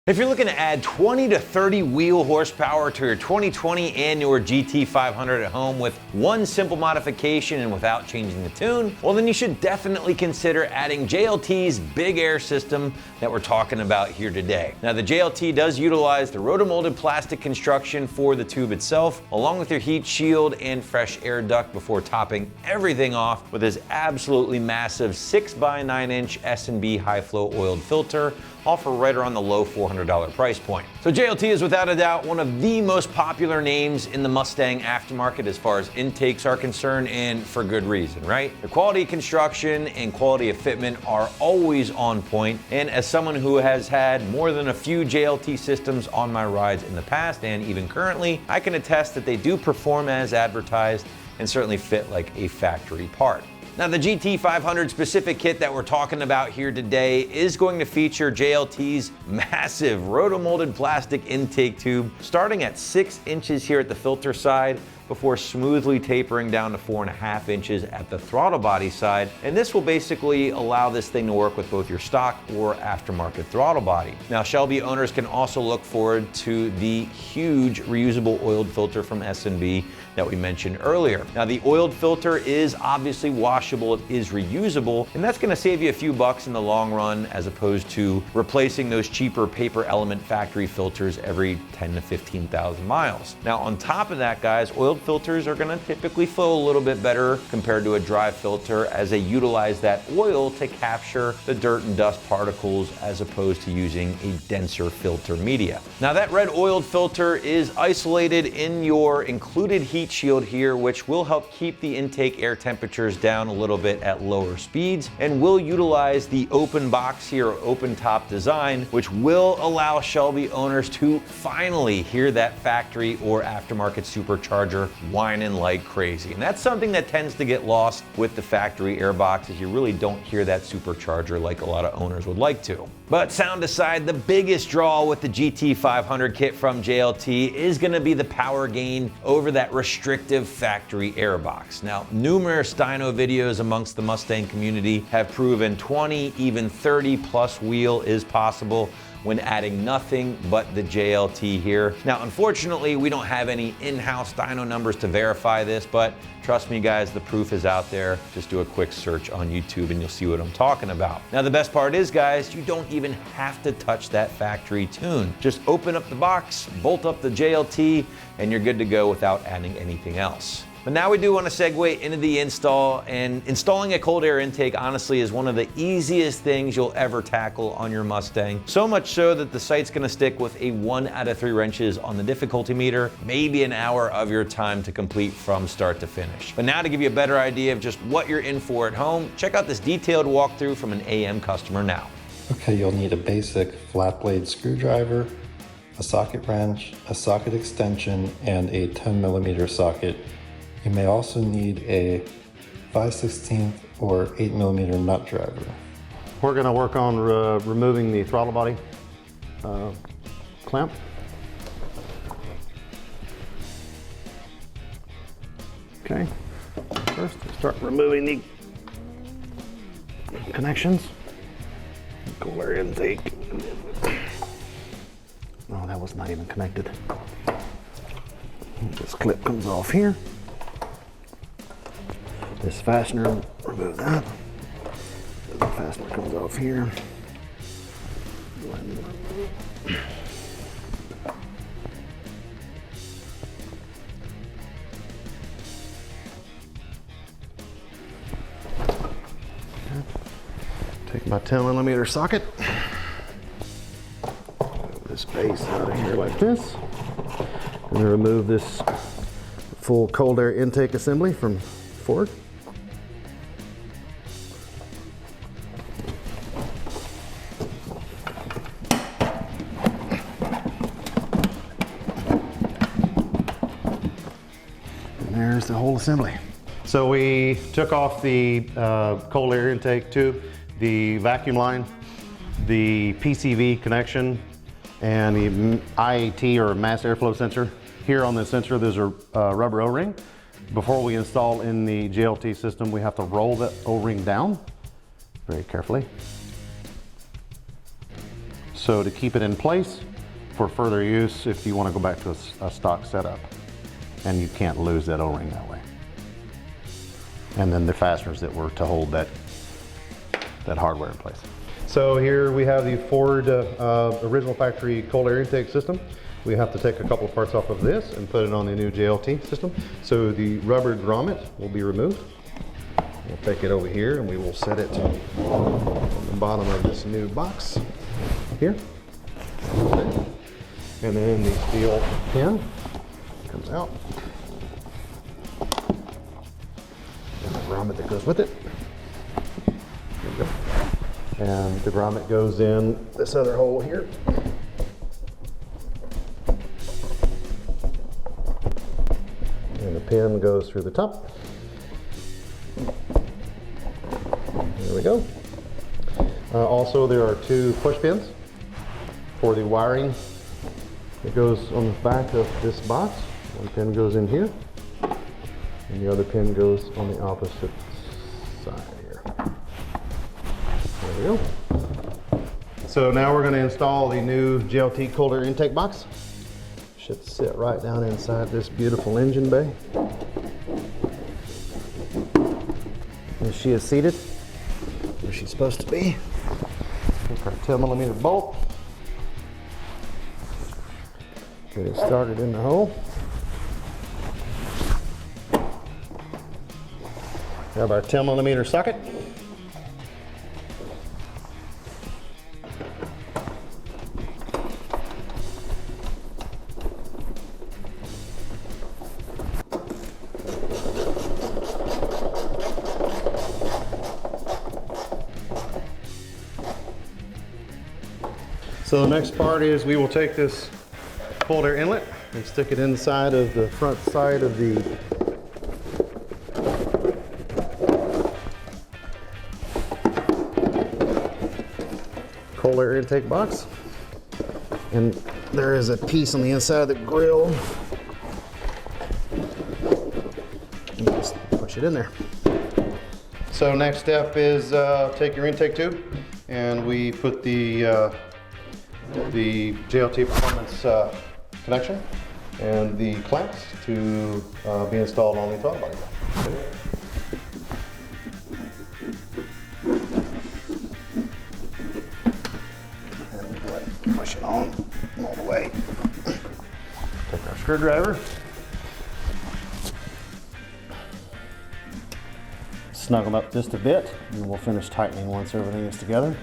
If you're looking to add 20 to 30 wheel horsepower to your 2020 and your GT500 at home with one simple modification and without changing the tune, well then you should definitely consider adding JLT's Big Air system that we're talking about here today. Now the JLT does utilize the rotomolded plastic construction for the tube itself, along with your heat shield and fresh air duct before topping everything off with this absolutely massive 6x9-inch S&B high flow oiled filter, all for right around the low $400 price point. So JLT is without a doubt one of the most popular names in the Mustang aftermarket as far as intakes are concerned, and for good reason, right? The quality of construction and quality of fitment are always on point, and as someone who has had more than a few JLT systems on my rides in the past and even currently, I can attest that they do perform as advertised and certainly fit like a factory part. Now the GT500 specific kit that we're talking about here today is going to feature JLT's massive rotomolded plastic intake tube starting at 6 inches here at the filter side before smoothly tapering down to 4.5 inches at the throttle body side. And this will basically allow this thing to work with both your stock or aftermarket throttle body. Now Shelby owners can also look forward to the huge reusable oiled filter from S&B that we mentioned earlier. Now the oiled filter is obviously washable, it is reusable, and that's gonna save you a few bucks in the long run as opposed to replacing those cheaper paper element factory filters every 10 to 15,000 miles. Now on top of that, guys, oiled filters are gonna typically flow a little bit better compared to a dry filter as they utilize that oil to capture the dirt and dust particles as opposed to using a denser filter media. Now that red oiled filter is isolated in your included heat shield here, which will help keep the intake air temperatures down a little bit at lower speeds, and will utilize the open box here, or open top design, which will allow Shelby owners to finally hear that factory or aftermarket supercharger whining like crazy. And that's something that tends to get lost with the factory air boxes. You really don't hear that supercharger like a lot of owners would like to. But sound aside, the biggest draw with the GT500 kit from JLT is gonna be the power gain over that restrictive factory air box. Now, numerous dyno videos amongst the Mustang community have proven 20, even 30 plus wheel is possible when adding nothing but the JLT here. Now, unfortunately, we don't have any in-house dyno numbers to verify this, but trust me guys, the proof is out there. Just do a quick search on YouTube and you'll see what I'm talking about. Now, the best part is, guys, you don't even have to touch that factory tune. Just open up the box, bolt up the JLT, and you're good to go without adding anything else. But now we do want to segue into the install, and installing a cold air intake honestly is one of the easiest things you'll ever tackle on your Mustang. So much so that the site's going to stick with a 1 out of 3 wrenches on the difficulty meter, maybe an hour of your time to complete from start to finish. But now to give you a better idea of just what you're in for at home, check out this detailed walkthrough from an AM customer now. Okay, you'll need a basic flat blade screwdriver, a socket wrench, a socket extension, and a 10mm socket. You may also need a 5/16 or 8mm nut driver. We're going to work on removing the throttle body clamp. Okay, first start removing the connections. Cool air intake. Oh, that was not even connected. This clip comes off here. This fastener, remove that. The fastener comes off here. Take my 10mm socket. Move this base out of here like this. And then remove this full cold air intake assembly from Ford. There's the whole assembly. So we took off the cold air intake tube, the vacuum line, the PCV connection, and the IAT or mass airflow sensor. Here on the sensor, there's a rubber O-ring. Before we install in the JLT system, we have to roll the O-ring down very carefully. So to keep it in place for further use, if you want to go back to a stock setup, and you can't lose that O-ring that way. And then the fasteners that were to hold that hardware in place. So here we have the Ford original factory cold air intake system. We have to take a couple of parts off of this and put it on the new JLT system. So the rubber grommet will be removed. We'll take it over here and we will set it on the bottom of this new box here. And then the steel pin comes out. And the grommet that goes with it. There we go. And the grommet goes in this other hole here. And the pin goes through the top. There we go. Also, there are 2 push pins for the wiring. It goes on the back of this box. One pin goes in here, and the other pin goes on the opposite side here. There we go. So now we're going to install the new JLT cold air intake box. Should sit right down inside this beautiful engine bay. And she is seated where she's supposed to be. Take our 10mm bolt. Get it started in the hole. Have our 10mm socket. So the next part is we will take this cold air inlet and stick it inside of the front side of the cold air intake box. And there is a piece on the inside of the grill. And just push it in there. So next step is take your intake tube and we put the JLT Performance connection and the clamps to be installed on the throttle body. And push it on all the way. Take our screwdriver. Snuggle up just a bit and we'll finish tightening once everything is together.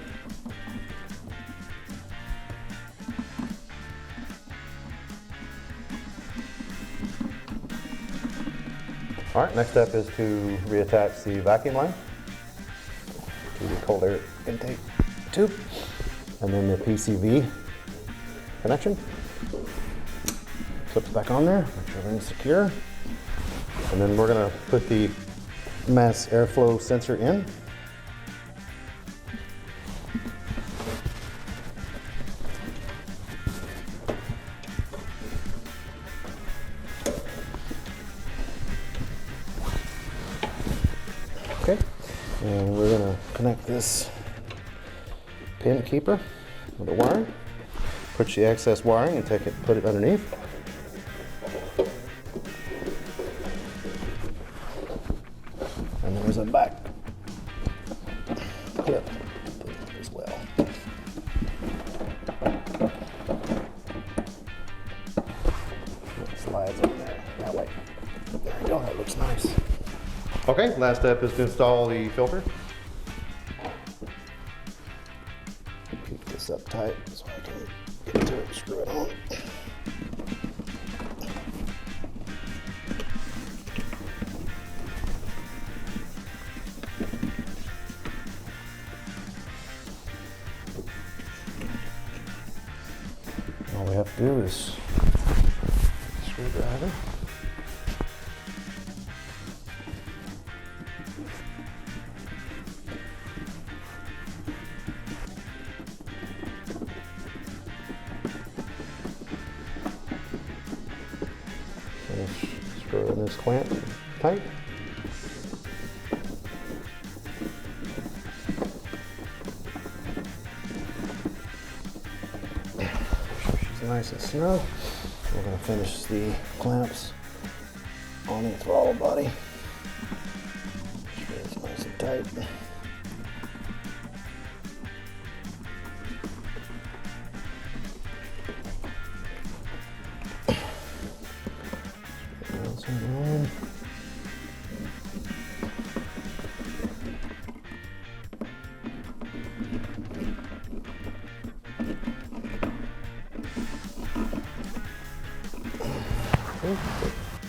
All right, next step is to reattach the vacuum line to the cold air intake tube, and then the PCV connection. Clips back on there, make sure everything's secure. And then we're gonna put the mass airflow sensor in. Okay, and we're gonna connect this pin keeper with the wiring. Put the excess wiring and take it, put it underneath. And there's a back clip as well. It slides on there that way. There you go, that looks nice. Okay, last step is to install the filter. Keep this up tight so I can get to it and screw it on. All we have to do is screwdriver. Screw in this clamp tight. nice and snug. We're going to finish the clamps on the throttle body. Make sure it's nice and tight.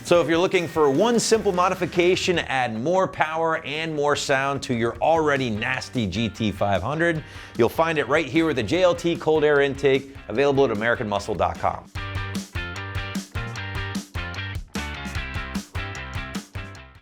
So if you're looking for one simple modification to add more power and more sound to your already nasty GT500, you'll find it right here with the JLT cold air intake, available at AmericanMuscle.com.